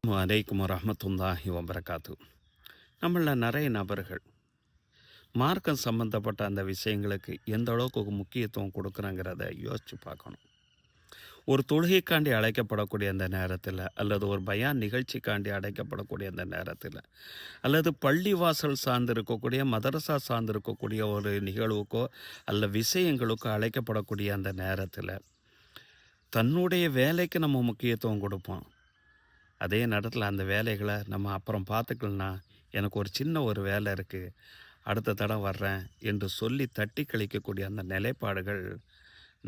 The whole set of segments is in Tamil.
வலைக்கும் வரஹ்மத்துல்லாஹி வபரகாத்து. நம்மள நிறைய நபர்கள் மார்க்கம் சம்மந்தப்பட்ட அந்த விஷயங்களுக்கு எந்த அளவுக்கு முக்கியத்துவம் கொடுக்குறாங்கிறத யோசித்து பார்க்கணும். ஒரு தொழுகைக்காண்டி அழைக்கப்படக்கூடிய அந்த நேரத்தில், அல்லது ஒரு பயான் நிகழ்ச்சிக்காண்டி அழைக்கப்படக்கூடிய அந்த நேரத்தில், அல்லது பள்ளிவாசல் சார்ந்து இருக்கக்கூடிய மதரசா சார்ந்து இருக்கக்கூடிய ஒரு நிகழ்வுக்கோ அல்ல விஷயங்களுக்கோ அழைக்கப்படக்கூடிய அந்த நேரத்தில் தன்னுடைய வேலைக்கு நம்ம முக்கியத்துவம் கொடுப்போம். அதே நேரத்தில் அந்த வேலைகளை நம்ம அப்புறம் பார்த்துக்கலனா, எனக்கு ஒரு சின்ன ஒரு வேலை இருக்குது, அடுத்த தடவை வர்றேன் என்று சொல்லி தட்டி கழிக்கக்கூடிய அந்த நிலைப்பாடுகள்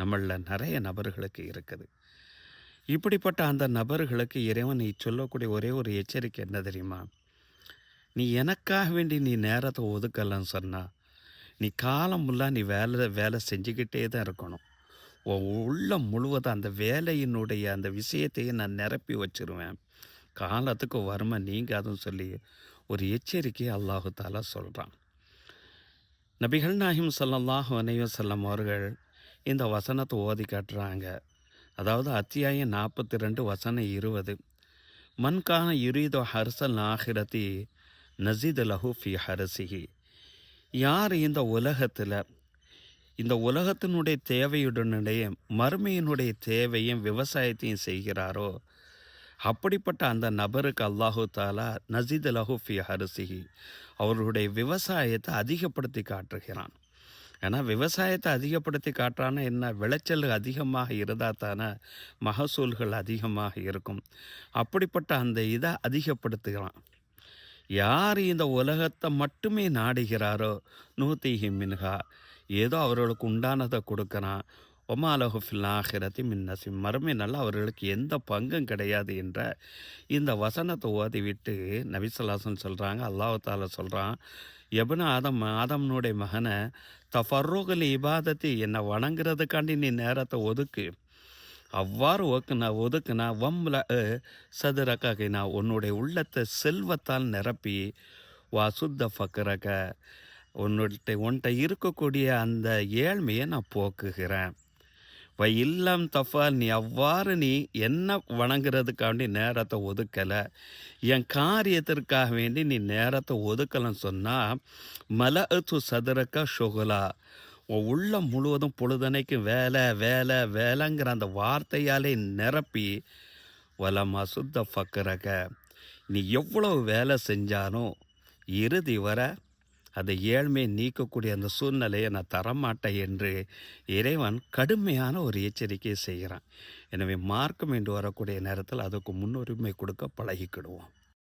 நம்மளில் நிறைய நபர்களுக்கு இருக்குது. இப்படிப்பட்ட அந்த நபர்களுக்கு இறைவன் நீ சொல்லக்கூடிய ஒரே ஒரு எச்சரிக்கை என்ன தெரியுமா? நீ எனக்காக வேண்டி நீ நேரத்தை ஒதுக்கலன்னு சொன்னா, நீ காலம் ஃபுல்லாக நீ வேலை வேலை செஞ்சுக்கிட்டே தான் இருக்கணும். உன் உள்ளம் முழுவதும் அந்த வேலையினுடைய அந்த விஷயத்தையே நான் நிரப்பி வச்சிருவேன். காலத்துக்கு வறுமை நீங்காதுன்னு சொல்லி ஒரு எச்சரிக்கையை அல்லாஹு தாலா சொல்கிறான். நபிகள் நாயகம் ஸல்லல்லாஹு அலைஹி வஸல்லம் அவர்கள் இந்த வசனத்தை ஓதி காட்டுறாங்க. அதாவது அத்தியாயம் 42 வசனம் 20. மன்கான யுரீது ஹர்சல் ஆஹிரதி நசீத் லஹு ஃபி ஹரசிஹி. யார் இந்த உலகத்தினுடைய தேவையுடனுடைய மறுமையினுடைய தேவையும் விவசாயத்தையும் செய்கிறாரோ, அப்படிப்பட்ட அந்த நபருக்கு அல்லாஹு தாலா நசீத் லஹு ஃபி ஹர்சிஹி, அவர்களுடைய விவசாயத்தை அதிகப்படுத்தி காட்டுகிறான். ஏன்னா விவசாயத்தை அதிகப்படுத்தி காட்டுறான்னா என்ன, விளைச்சல் அதிகமாக இருந்தால் தானே மகசூல்கள் அதிகமாக இருக்கும். அப்படிப்பட்ட அந்த இதை அதிகப்படுத்துகிறான். யார் இந்த உலகத்தை மட்டுமே நாடுகிறாரோ நூத்திஹி மின்ஹா, ஏதோ அவர்களுக்கு உண்டானதை கொடுக்குறான். ஒமாலஹு ஃபில் ஆஹிரத்தி மின் நசீம், மறுமை நாள் அவர்களுக்கு எந்த பங்கும் கிடையாது என்ற இந்த வசனத்தை ஓதிவிட்டு நபி ஸல்லல்லாஹு அலைஹி வஸல்லம் சொல்கிறாங்க, அல்லாஹ் தாலா சொல்கிறான், எபன ஆதம்னுடைய மகனை தஃபர்ருகல் இபாதத்தி, என்னை வணங்குறதுக்காண்டி நீ நேரத்தை ஒதுக்கு. அவ்வாறு ஒதுக்குனா வம்ல சதுரக்காக, உன்னுடைய உள்ளத்தை செல்வத்தால் நிரப்பி, சுத்த ஃபக்கரக, உன்கிட்ட இருக்கக்கூடிய அந்த ஏழ்மையை நான் போக்குகிறேன். இல்லம் தஃபால், நீ என்ன வணங்குறதுக்காண்டி நேரத்தை ஒதுக்கலை, என் காரியத்திற்காக வேண்டி நீ நேரத்தை ஒதுக்கலைன்னு சொன்னால், மலஅத்து சதுரக்க ஷுகுலா, உன் உள்ளம் முழுவதும் பொழுதனைக்கு வேலை வேலை வேலைங்கிற அந்த வார்த்தையாலே நிரப்பி, வலமா சுத்த ஃபக்கரக, நீ எவ்வளவு வேலை செஞ்சாலும் இறுதி வர அதை ஏழ்மையை நீக்கக்கூடிய அந்த சூழ்நிலையை நான் தரமாட்டேன் என்று இறைவன் கடுமையான ஒரு எச்சரிக்கையை செய்கிறான். எனவே மார்க்கம் என்று வரக்கூடிய நேரத்தில் அதுக்கு முன்னுரிமை கொடுக்க பழகிக்கிடுவோம்.